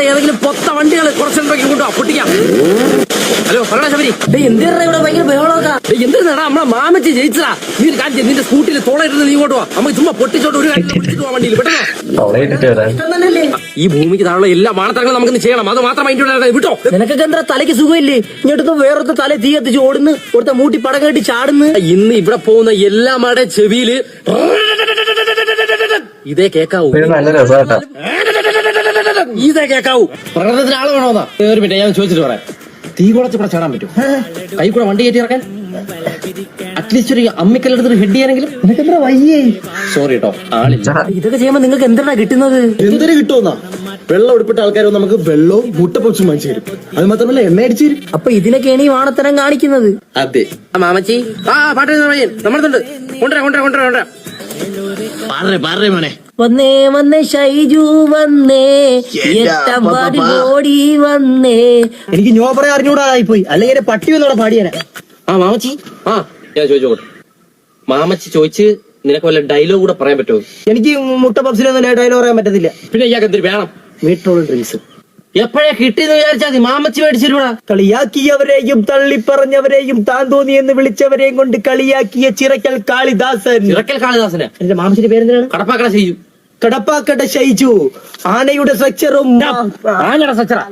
ഇവിടുത്തെ ഏതെങ്കിലും പൊത്ത വണ്ടികൾ കുറച്ചുണ്ടാക്കി കൊണ്ടോ പൊട്ടിക്കാം. ഹലോ പറയണ ശബരി, എന്തിനാ ഇവിടെ ഭയങ്കര ബഹളമൊക്കെ? എന്തിനാ നമ്മളെ മാമച്ചി ജയിച്ചതാ. നീ ഒരു കാര്യം നിന്റെ സ്കൂട്ടിയിൽ തോളയിട്ടുണ്ട്, നീ ഇങ്ങോട്ട് പോവാ. നമുക്ക് ചുമ്മാ പൊട്ടിച്ചോട്ട് ഒരു കാര്യം പൊട്ടിച്ചിട്ട് പോവാൻ വണ്ടിയിൽ പെട്ടെന്നോ. ഈ ഭൂമിക്ക് താഴെ എല്ലാ മാനത്തരങ്ങളും നമുക്ക് ചെയ്യണം. അത് മാത്രം അതിന്റെ വിട്ടോ. നിനക്കൊക്കെ എന്താ തലയ്ക്ക് സുഖമില്ലേ? ഇങ്ങോട്ട് വേറൊരുത്ത തല തീ കത്തിച്ച് ഓടുന്നു, ഇവിടുത്തെ മൂട്ടി പടം കെട്ടി ചാടുന്നു. ഇന്ന് ഇവിടെ പോകുന്ന എല്ലാമാരുടെ ചെവിയില് ഇതേ കേക്കാവൂ, ഇതേ കേക്കാവൂ. പ്രകടനത്തിന് ആള് വേണോന്നാ. ഒരു മിനിറ്റ് ഞാൻ ചോദിച്ചിട്ട് പറയാം. തീ കുളച്ച് ഇവിടെ ചാടാൻ പറ്റും? കൈ കൂടെ വണ്ടി കയറ്റി ഇറക്കാൻ അറ്റ്ലീസ്റ്റ് ഒരു അമ്മിക്കല്ലെടുത്തിട്ട് ഹെഡ് ചെയ്യാനെങ്കിലും. നിനക്കെന്താ വയ്യേ? സോറി കേട്ടോ, ആളില്ല. ഇതൊക്കെ ചെയ്യുമ്പോ നിങ്ങൾക്ക് എന്താണ് കിട്ടുന്നത്? എന്തിനു കിട്ടുമെന്നാ? വെള്ളം ഉൾപ്പെട്ട ആൾക്കാർ നമുക്ക് വെള്ളവും മുട്ടപ്പൊച്ചും വാങ്ങിച്ചു തരും. അത് മാത്രമല്ല എണ്ണ അടിച്ചു തരും. അപ്പൊ ഇതിനൊക്കെയാണ് ഈ വാണത്തരം കാണിക്കുന്നത്. അതെ മാമച്ചി, പാട്ട് നമ്മളുണ്ട്. കൊണ്ടുവരാ മോനെ. വന്നേ വന്നേ ഷൈജു വന്നേ, എട്ടമ്പാടി ഓടി വന്നേ. എനിക്ക് ഞോ പറയാൻ അറിഞ്ഞൂടായി പോയി, അല്ലെങ്കിൽ പട്ടി വന്നോടെ പാടിയാനാ. മാമച്ചി, ഞാൻ ചോദിച്ചോട്ടെ. മാമച്ചി ചോദിച്ച് നിനക്ക് വല്ല ഡയലോഗ് കൂടെ പറയാൻ പറ്റുമോ? എനിക്ക് മുട്ട പപ്സിലൊന്നും ഡയലോഗ് പറയാൻ പറ്റത്തില്ല. പിന്നെ ഇയാൾക്ക് എന്തിനു വേണം? മീറ്ററോൾ ഡ്രിങ്ക്സ് എപ്പോഴേ കിട്ടിയെന്ന് വിചാരിച്ചാൽ മതി. മാമച്ചി മേടിച്ചിരുവാ. കളിയാക്കിയവരെയും തള്ളിപ്പറഞ്ഞവരെയും താൻ തോന്നി എന്ന് വിളിച്ചവരെയും കൊണ്ട് കളിയാക്കിയ ചിറക്കൽ കാളിദാസൻ. ചിറക്കൽ കാളിദാസന് എന്റെ മാമച്ചിന്റെ പേരെന്താണ്? കടപ്പാക്കട ചെയ്യൂ. കടപ്പാക്കട ഷൈജു. ആനയുടെ സ്ട്രക്ചറും ആനയുടെ സ്ട്രക്ചറാ.